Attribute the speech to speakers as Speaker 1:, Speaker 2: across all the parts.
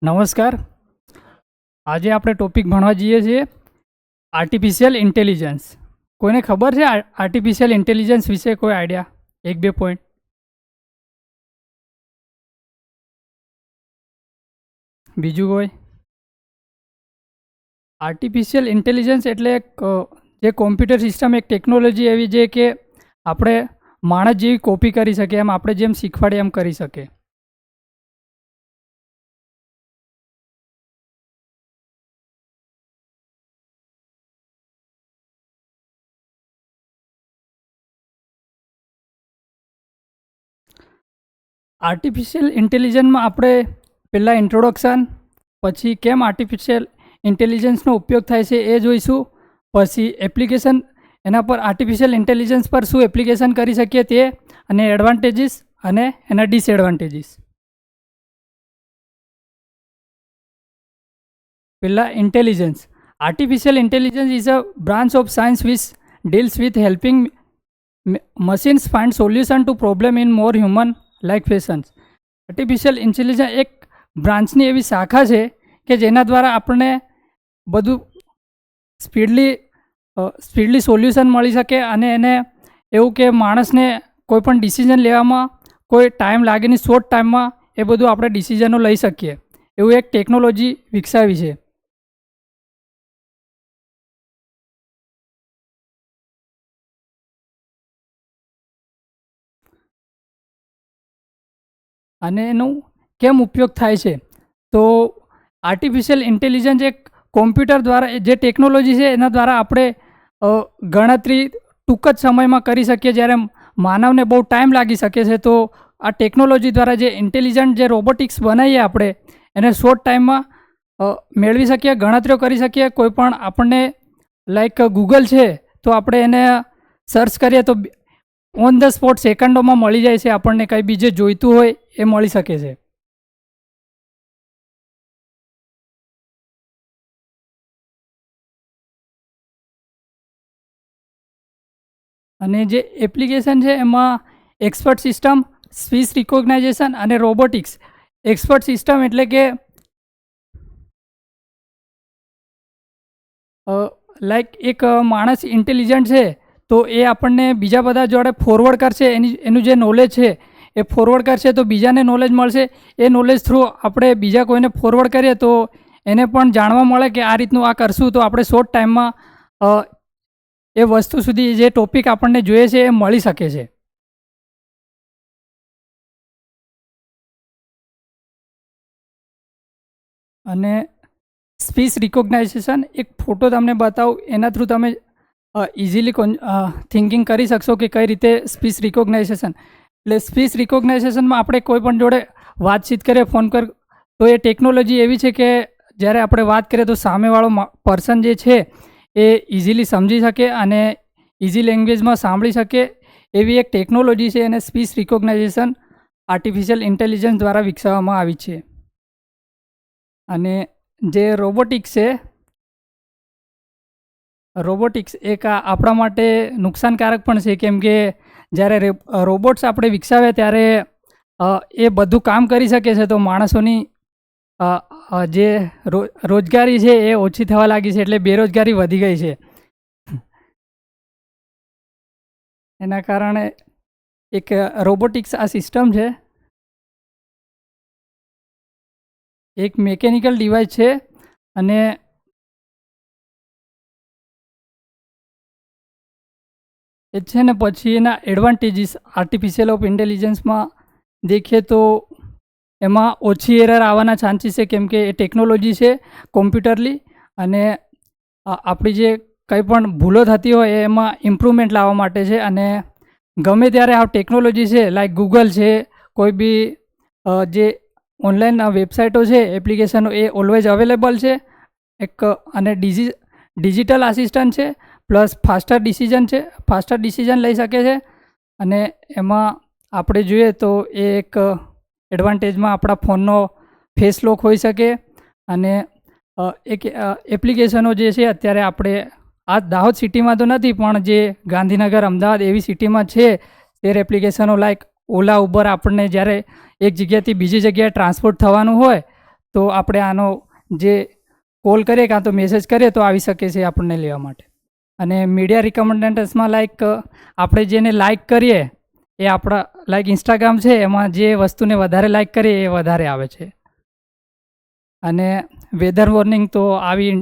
Speaker 1: નમસ્કાર. આજે આપણે ટોપિક ભણવા જઈએ છીએ આર્ટિફિશિયલ ઇન્ટેલિજન્સ. કોઈને ખબર છે આર્ટિફિશિયલ ઇન્ટેલિજન્સ વિશે કોઈ આઈડિયા? એક બે પોઈન્ટ. બીજું કોઈ? આર્ટિફિશિયલ ઇન્ટેલિજન્સ એટલે જે કોમ્પ્યુટર સિસ્ટમ, એક ટેકનોલોજી એવી છે કે આપણે માણસ જેવી કોપી કરી શકીએ, એમ આપણે જેમ શીખવાડીએ એમ કરી શકીએ. આર્ટિફિશિયલ ઇન્ટેલિજન્સમાં આપણે પહેલાં ઇન્ટ્રોડક્શન, પછી કેમ આર્ટિફિશિયલ ઇન્ટેલિજન્સનો ઉપયોગ થાય છે એ જોઈશું, પછી એપ્લિકેશન, એના પર આર્ટિફિશિયલ ઇન્ટેલિજન્સ પર શું એપ્લિકેશન કરી શકીએ તે, અને એડવાન્ટેજીસ અને એના ડિસએડવાન્ટેજીસ. પહેલાં intelligence. Artificial intelligence is a branch of science which deals with helping machines find solution to problem in more human like fashions. Artificial intelligence એક બ્રાન્ચની એવી શાખા છે કે જેના દ્વારા આપણને બધું સ્પીડલી સોલ્યુશન મળી શકે, અને એને એવું કે માણસને કોઈ પણ ડિસિઝન લેવામાં કોઈ ટાઈમ લાગે નહીં, શોર્ટ ટાઈમમાં એ બધું આપણે ડિસિઝનો લઈ શકીએ એવું એક ટેકનોલોજી વિકસાવી છે. અને એનું કેમ ઉપયોગ થાય છે? તો આર્ટિફિશિયલ ઇન્ટેલિજન્સ એક કોમ્પ્યુટર દ્વારા, જે ટેકનોલોજી છે એના દ્વારા આપણે ગણતરી ટૂંક જ સમયમાં કરી શકીએ, જ્યારે માનવને બહુ ટાઈમ લાગી શકે છે. તો આ ટેકનોલોજી દ્વારા જે ઇન્ટેલિજન્ટ જે રોબોટિક્સ બનાવીએ આપણે, એને શોર્ટ ટાઈમમાં મેળવી શકીએ, ગણતરીઓ કરી શકીએ. કોઈ પણ આપણને લાઈક ગૂગલ છે તો આપણે એને સર્ચ કરીએ તો ઓન ધ સ્પોટ સેકન્ડોમાં મળી જાય છે, આપણને કંઈ બીજે જોઈતું હોય એ મળી શકે છે. અને જે એપ્લિકેશન છે એમાં એક્સપર્ટ સિસ્ટમ, સ્પીચ રિકોગ્નાઇઝેશન અને રોબોટિક્સ. એક્સપર્ટ સિસ્ટમ એટલે કે લાઈક એક માણસ ઇન્ટેલિજન્ટ છે તો એ આપણને બીજા બધા જોડે ફોરવર્ડ કરશે, એનું જે નોલેજ છે એ ફોરવર્ડ કરશે, તો બીજાને નોલેજ મળશે. એ નોલેજ થ્રુ આપણે બીજા કોઈને ફોરવર્ડ કરીએ તો એને પણ જાણવા મળે કે આ રીતનું આ કરશું તો આપણે શોર્ટ ટાઈમમાં એ વસ્તુ સુધી, જે ટોપિક આપણને જોઈએ છે એ મળી શકે છે. અને સ્પીચ રિકોગ્નાઇઝેશન, એક ફોટો તમને બતાવું, એના થ્રુ તમે ઇઝીલી થિંકિંગ કરી શકશો કે કઈ રીતે સ્પીચ રિકોગ્નાઇઝેશન. એટલે સ્પીચ રિકોગ્નાઇઝેશનમાં આપણે કોઈ પણ જોડે વાતચીત કરીએ ફોન પર, તો એ ટેકનોલોજી એવી છે કે જ્યારે આપણે વાત કરીએ તો સામેવાળો પર્સન જે છે એ ઇઝીલી સમજી શકે અને ઇઝી લેંગ્વેજમાં સાંભળી શકે એવી એક ટેકનોલોજી છે, અને સ્પીચ રિકોગ્નાઇઝેશન આર્ટિફિશિયલ ઇન્ટેલિજન્સ દ્વારા વિકસાવવામાં આવી છે. અને જે રોબોટિક્સ છે, રોબોટિક્સ એક આપણા માટે નુકસાનકારક પણ છે, કેમ કે જ્યારે રોબોટ્સ આપણે વિકસાવ્યા ત્યારે એ બધું કામ કરી શકે છે, તો માણસોની જે રોજગારી છે એ ઓછી થવા લાગી છે, એટલે બેરોજગારી વધી ગઈ છે. એના કારણે એક રોબોટિક્સ આ સિસ્ટમ છે, એક મિકેનિકલ ડિવાઇસ છે, અને એ છે ને પછી એના એડવાન્ટેજીસ આર્ટિફિશિયલ ઓફ ઇન્ટેલિજન્સમાં દેખીએ તો એમાં ઓછી એરર આવવાના ચાન્સીસ છે, કેમ કે એ ટેકનોલોજી છે કોમ્પ્યુટરલી, અને આપણી જે કંઈ પણ ભૂલો થતી હોય એમાં ઇમ્પ્રુવમેન્ટ લાવવા માટે છે. અને ગમે ત્યારે આ ટેકનોલોજી છે, લાઈક ગૂગલ છે, કોઈ બી જે ઓનલાઈન વેબસાઇટો છે, એપ્લિકેશનો, એ ઓલવેઝ અવેલેબલ છે. એક અને ડિજિટલ આસિસ્ટન્ટ છે, પ્લસ ફાસ્ટર ડિસિઝન લઈ શકે છે. અને એમાં આપણે જોઈએ તો એ એક એડવાન્ટેજમાં આપણા ફોનનો ફેસ લોક હોઈ શકે. અને એક એપ્લિકેશનો જે છે અત્યારે આપણે આ દાહોદ સિટીમાં તો નથી, પણ જે ગાંધીનગર, અમદાવાદ એવી સિટીમાં છે, તે એપ્લિકેશનો લાઈક ઓલા, ઉબર આપણને જ્યારે એક જગ્યાએથી બીજી જગ્યાએ ટ્રાન્સપોર્ટ થવાનું હોય તો આપણે આનો જે કોલ કરીએ કાં તો મેસેજ કરીએ તો આવી શકે છે આપણને લેવા માટે. અને મીડિયા રિકમેન્ડેશનમાં લાઈક આપણે જેને લાઈક કરીએ એ આપણા લાઈક ઇન્સ્ટાગ્રામ છે એમાં જે વસ્તુને વધારે લાઈક કરીએ એ વધારે આવે છે. અને વેધર વોર્નિંગ તો આવી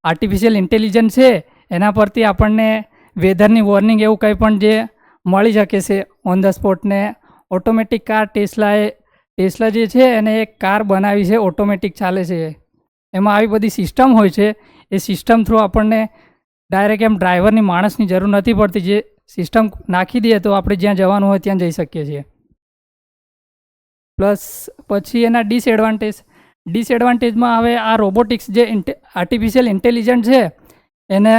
Speaker 1: આર્ટિફિશિયલ ઇન્ટેલિજન્સ છે એના પરથી આપણને વેધરની વોર્નિંગ એવું કંઈ પણ જે મળી શકે છે ઓન ધ સ્પોટને. ઓટોમેટિક કાર ટેસ્લા જે છે એને એક કાર બનાવી છે, ઓટોમેટિક ચાલે છે. એમાં આવી બધી સિસ્ટમ હોય છે. એ સિસ્ટમ થ્રુ આપણને ડાયરેક્ટ એમ ડ્રાઈવરની માણસની જરૂર નથી પડતી. જે સિસ્ટમ નાખી દઈએ તો આપણે જ્યાં જવાનું હોય ત્યાં જઈ શકીએ છીએ. પ્લસ પછી એના ડિસએડવાન્ટેજમાં હવે આ રોબોટિક્સ જે આર્ટિફિશિયલ ઇન્ટેલિજન્ટ છે એને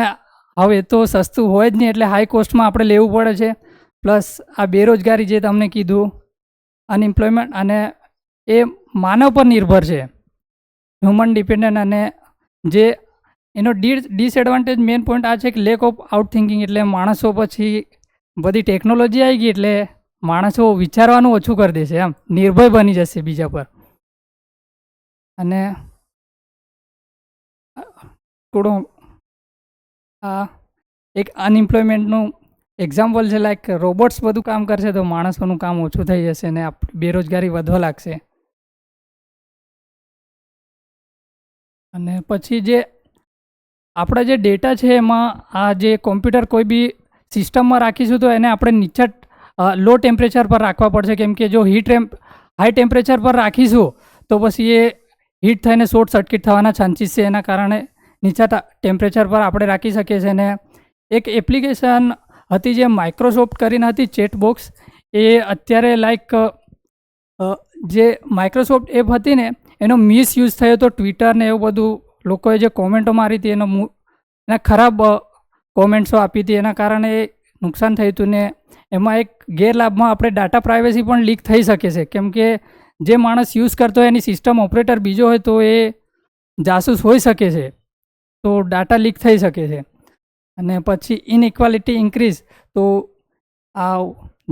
Speaker 1: હવે તો સસ્તું હોય જ નહીં, એટલે હાઈ કોસ્ટમાં આપણે લેવું પડે છે. પ્લસ આ બેરોજગારી જે તમને કીધું, અનએમ્પ્લોયમેન્ટ, અને એ માનવ પર નિર્ભર છે, હ્યુમન ડિપેન્ડન્ટ. અને જે એનો ડિસએડવાન્ટેજ મેઇન પોઈન્ટ આ છે કે લેક ઓફ આઉટ થિંકિંગ, એટલે માણસો પછી બધી ટેકનોલોજી આવી ગઈ એટલે માણસો વિચારવાનું ઓછું કરી દેશે, એમ નિર્ભય બની જશે બીજા પર. અને થોડું આ એક અનએમ્પ્લોયમેન્ટનું એક્ઝામ્પલ છે, લાઈક રોબોટ્સ બધું કામ કરશે તો માણસોનું કામ ઓછું થઈ જશે અને બેરોજગારી વધવા લાગશે. અને પછી જે આપણા જે ડેટા છે એમાં આ જે કોમ્પ્યુટર કોઈ બી સિસ્ટમમાં રાખીશું તો એને આપણે નીચે લો ટેમ્પરેચર પર રાખવા પડશે, કેમ કે જો હાઈ ટેમ્પરેચર પર રાખીશું તો પછી એ હીટ થઈને શોર્ટ સર્કિટ થવાના ચાન્સીસ છે. એના કારણે નીચા ટેમ્પરેચર પર આપણે રાખી શકીએ છીએ. અને એક એપ્લિકેશન હતી જે માઇક્રોસોફ્ટ કરીને હતી, ચેટબોક્સ, એ અત્યારે લાઈક જે માઇક્રોસોફ્ટ એપ હતી ને એનો મિસયુઝ થયો હતો. ટ્વિટર ને એવું બધું લોકોએ જે કોમેન્ટો મારી હતી એના ખરાબ કોમેન્ટ્સો આપી હતી, એના કારણે નુકસાન થયું હતું. ને એમાં એક ગેરલાભમાં આપણે ડાટા પ્રાઇવેસી પણ લીક થઈ શકે છે, કેમ કે જે માણસ યુઝ કરતો હોય એની સિસ્ટમ ઓપરેટર બીજો હોય તો એ જાસૂસ હોઈ શકે છે, તો ડાટા લીક થઈ શકે છે. અને પછી ઇનઇક્વાલિટી ઇન્ક્રીઝ, તો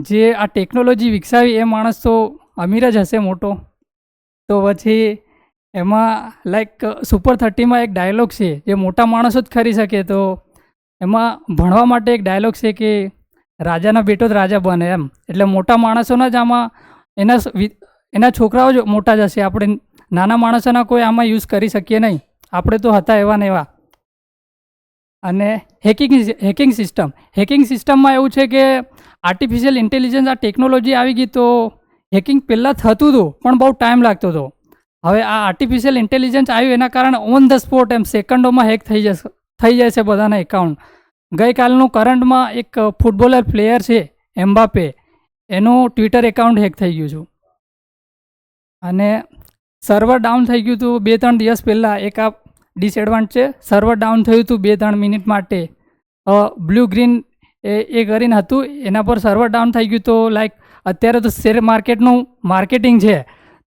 Speaker 1: જે આ ટેકનોલોજી વિકસાવી એ માણસ તો અમીર જ હશે મોટો. તો પછી એમાં લાઈક સુપર 30માં એક ડાયલોગ છે જે મોટા માણસો જ કરી શકે. તો એમાં ભણવા માટે એક ડાયલોગ છે કે રાજાનો બેટો જ રાજા બને, એમ. એટલે મોટા માણસોના જ આમાં એના છોકરાઓ જ મોટા જ હશે. આપણે નાના માણસોના કોઈ આમાં યુઝ કરી શકીએ નહીં, આપણે તો હતા એવા ને એવા. અને હેકિંગ સિસ્ટમમાં એવું છે કે આર્ટિફિશિયલ ઇન્ટેલિજન્સ આ ટેકનોલોજી આવી ગઈ તો હેકિંગ પહેલાં થતું હતું પણ બહુ ટાઈમ લાગતો હતો. હવે આ આર્ટિફિશિયલ ઇન્ટેલિજન્સ આવ્યું એના કારણે ઓન ધ સ્પોટ એમ સેકન્ડોમાં હેક થઈ જાય છે બધાના એકાઉન્ટ. ગઈકાલનું કરંટમાં એક ફૂટબોલર પ્લેયર છે એમ્બાપે, એનું ટ્વિટર એકાઉન્ટ હેક થઈ ગયું છે. અને સર્વર ડાઉન થઈ ગયું હતું 2-3 દિવસ પહેલાં. એક આ ડિસએડવાન્ટેજ છે, સર્વર ડાઉન થયું હતું 2-3 મિનિટ માટે. બ્લુ ગ્રીન એ કરીને હતું, એના પર સર્વર ડાઉન થઈ ગયું. તો લાઈક અત્યારે તો શેર માર્કેટનું માર્કેટિંગ છે,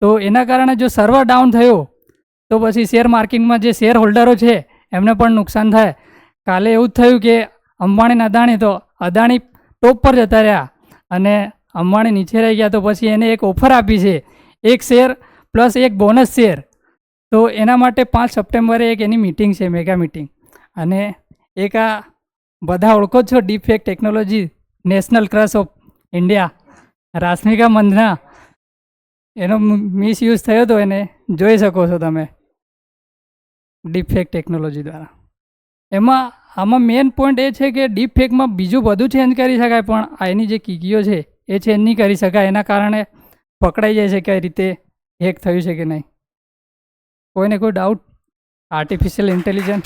Speaker 1: તો એના કારણે જો સર્વર ડાઉન થયું તો પછી શેર માર્કેટમાં જે શેર હોલ્ડરો છે એમને પણ નુકસાન થાય. કાલે એવું જ થયું કે અંબાણી અદાણી, તો અદાણી ટોપ પર જતા રહ્યા અને અંબાણી નીચે રહી ગયા. તો પછી એને એક ઓફર આપી છે, એક શેર પ્લસ એક બોનસ શેર. તો એના માટે 5 સપ્ટેમ્બરે એક એની મિટિંગ છે, મેગા મિટિંગ. અને એક આ બધા ઓળખો છો deepfake technology, national crush of India, Rashmika Mandanna, એનો મિસયુઝ થયો હતો, એને જોઈ શકો છો તમે ડીપફેક ટેકનોલોજી દ્વારા. આમાં મેઇન પોઈન્ટ એ છે કે ડીપફેકમાં બીજું બધું ચેન્જ કરી શકાય, પણ એની જે કીકીઓ છે એ ચેન્જ નહીં કરી શકાય. એના કારણે પકડાઈ જાય છે કઈ રીતે હેક થયું છે કે નહીં. કોઈને કોઈ ડાઉટ આર્ટિફિશિયલ ઇન્ટેલિજન્સ?